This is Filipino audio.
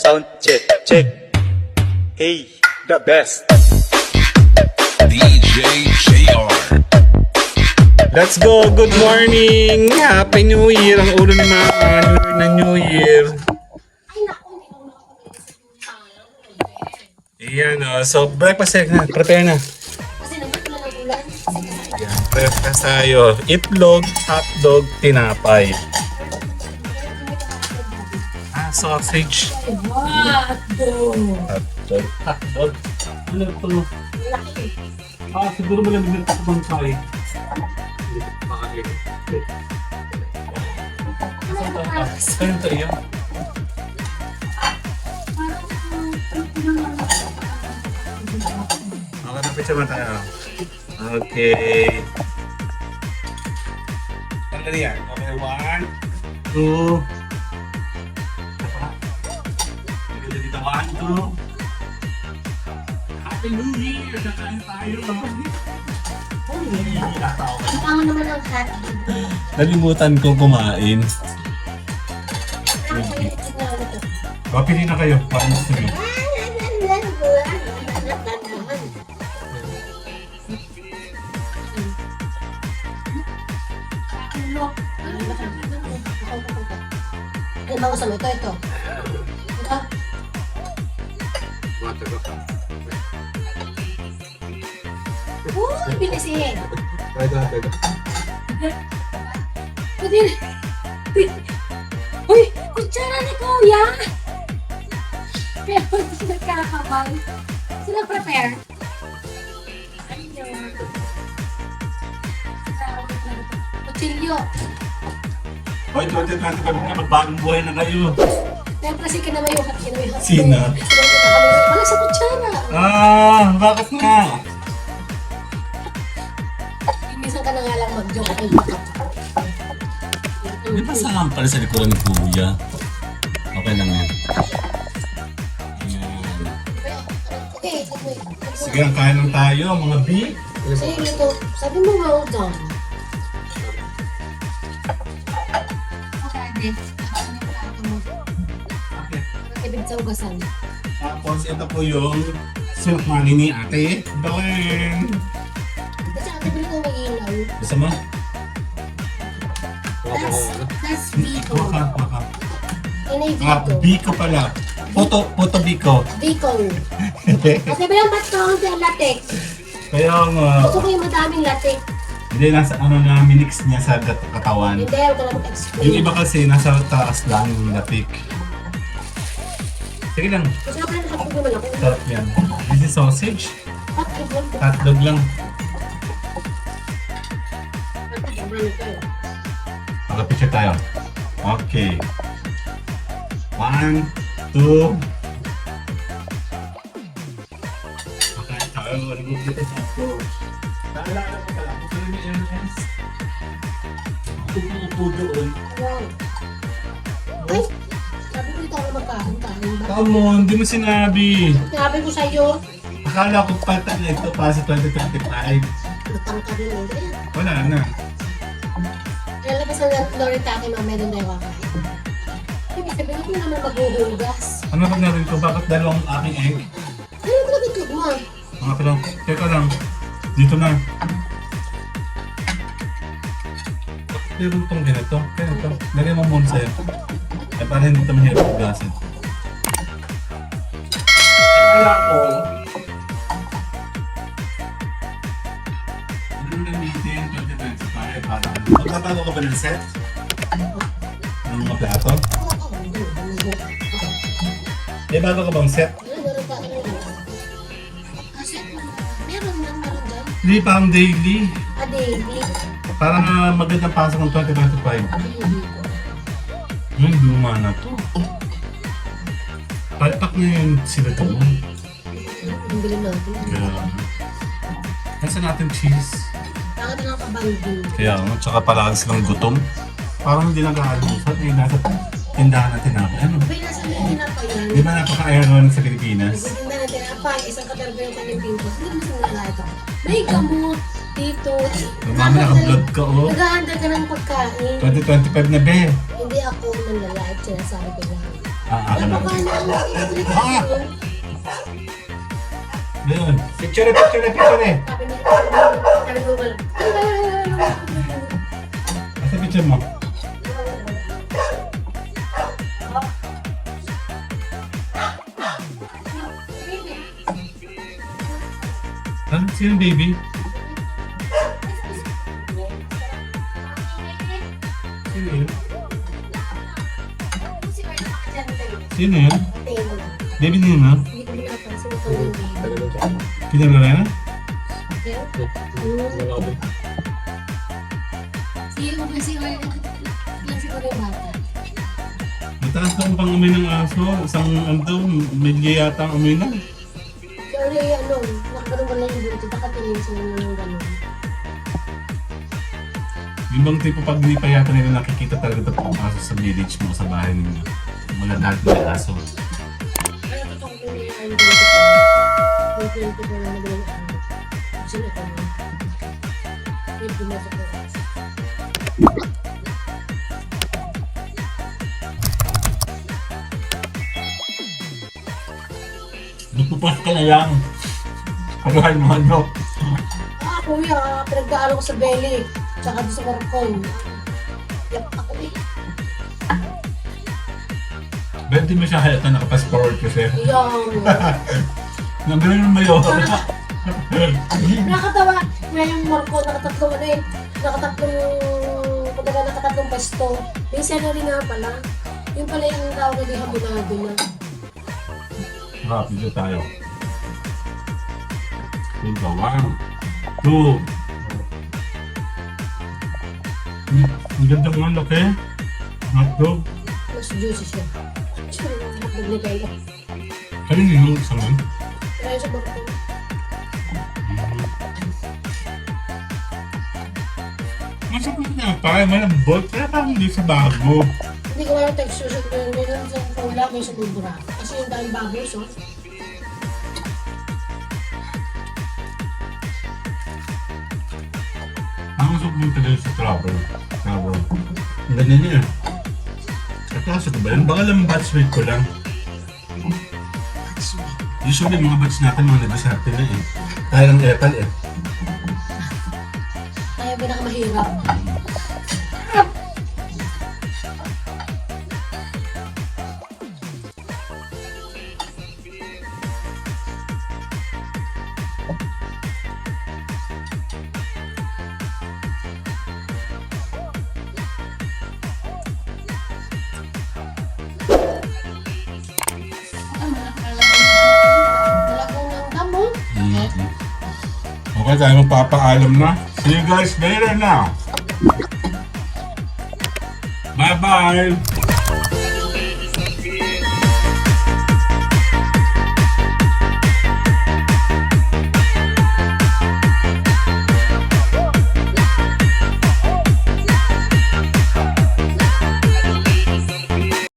Sound check, check. Hey, the best. DJ JR. Let's go! Good morning! Happy New Year! Ang ulo ni Mama. New Year na New Year. Ayan so breakfast na. Prepare na. Kasi nagpapala ng ulan. Ayan, breakfast tayo. Itlog, hotdog, tinapay. Sausage. Hotdog. Hotdog. Hotdog. Ano ito? Laki. Siguro malamig na ito bang kay. Hindi ko makalim. Ano ito iyo? Okay, napicture mo tayo. Okay. Ano na yan? Okay, 1, 2. Maganda dito, 1, 2. Happy New Year! Kakain tayo. Ang naman ang hotdog. Nalimutan ko kumain. Pili na kayo. Paano gusto nyo? Ano ba gusto mo? Ito. Ito. Uy, binisin. Pwede. Uy, kutsara ni Kuya. Pero nagkakabal. Sila prepare. Ayun. Kutsilyo. Hoy, 2025 na magbagong buhay na kayo. Pero kasi kinamayuhat. Sino? Wala sa kutsara. Bakit nga? Minsan ka na nga lang mag-joke. Di ba saan pala sa likuran ni Kuya? Okay lang yan. Ayan. Okay. Sige, ang kain lang tayo, mga B. Sige, ito. Sabi mo nga udang. Okay. Ibig sa ugasan. Tapos ito po yung silk money ni Ate Belen. Kasi ate pala ko may ilaw. Gusto mo? That's Biko. Waka. Inay Mga Biko. Biko pala. Puto Biko. Biko. Ate ba yung ba't kaunti ang latex? Kaya nga, Gusto ko yung madaming latex. hindi nasa ano na minix niya sa katawan. Hindi, huwag ka lang Yung mag-explain. iba kasi nasa taas lang yung latik. Sige lang, Kasi ako lang nakapag naman ako. sarap yan. This is sausage. Hotdog lang. Makapicture tayo. Okay. 1, 2. Makain tayo. Remove dito sa ako. Naalala ko pala. Kung saan yung MS. Upo doon. Ay! Sabi ko dito ako magkain ba? Come on, di mo sinabi. Sabi ko sa'yo, Akala ko pata na ito pa sa 2025. lutang ka rin ulit. Wala na. Lalabas ang Loritake mamaya doon tayo kakain. Ibig sabihin ko naman maghuhugas. Ano pag narin ko? Bakit dalawang aking egg? Ano yung pinag-itlog mo? Mga lang. Teka lang. Dito na. Meron itong ganito. Ganito. Lagyan mo muna sa'yo. Eh, para hindi ito mahirap hugasin. Akala ko. Anong gamitin 2025? Magbabago ka ba ng set? Ng mga plato? Eh, bago ka bang set? Meron pa ano? Kasi meron dyan. Hindi, parang daily. Daily. Para na magandang pasok ng 2025. Yung luma na to. Palpak na yun sila doon. Ang bilim natin. Nasa natin cheese. Bakit nga kabanding? Kaya ano, tsaka palagi silang gutom. Parang hindi nag-aalusan. Eh, nasa tindahan na tinapay. Ano? May nasa lihin na pa yan. Di ba napaka-iron sa Pilipinas? Nagtitinda na tinapay, isang katerba yung kanyang pimpos. Hindi mo sinala ito. May gamot dito. Mama, naka-vlog ka, oh. Nag-aanda ka ng pagkain. 2025 na, be. Hindi Hindi ako manlalait, sinasabi ko lang. Ako na. Napaka Ayun. Picture, picture. Sabi niya, sabi ko wala. Asa picture mo? Ano? Sino baby? Sino yun? Sino yun? Baby niya na? Hindi ko napansin ito yung baby. Pinala na yan? Siguro yung bata. Mataas na ang pang-amoy ng aso. Isang ano, medyo yata ang amoy na. Pero nakaganon wala yung buto, nakatingin sila ng gano'n. Yung bang tipo pag hindi pa yata nila nakikita talaga ito ang aso sa village mo, sa bahay ninyo. Magandang may aso. Kaya totoo ko yung ang ganito ko. Yung 20 ko na nagalang ano. Kasi ito na. Yung pumato ko. Nagpupas ka na lang. Pagahan mo ano. Kuya, pinagdaan ako sa belly. Tsaka doon sa Marcon. Yak ako eh. Bente mo siya halata nakapasport kasi. Yung. Nanggalan mo yun. Nakatawa. Ngayon yung Marcon, nakatatlong ano eh. Nakatatlong pesto. Yung celery nga pala. Yung pala yung tawag na hamonado na. Happy na tayo. Punta, 1, 2. Ang ganda nga laki. Hotdog. Mas juicy siya. Sure, nagbigay ko. Kanina yung isang yun. Kaya sa Marcon. Masarap na pa. Malambot. Kaya parang hindi sa bago. Hindi ko walang texture sa ito. Meron sa pula may sa bulbura. Kasi yung dahil bago, so. Ang usok mo talaga sa travel. Ang ganyan niya. At kaso ko ba yun? Baka lang batch weight ko lang. Usually mga batch natin mga nag-asarte na eh. Kaya ng epal eh. Kaya pinakamahirap. Malagong ng damo. Okay, tayo magpapaalam na. See you guys later now. Bye-bye!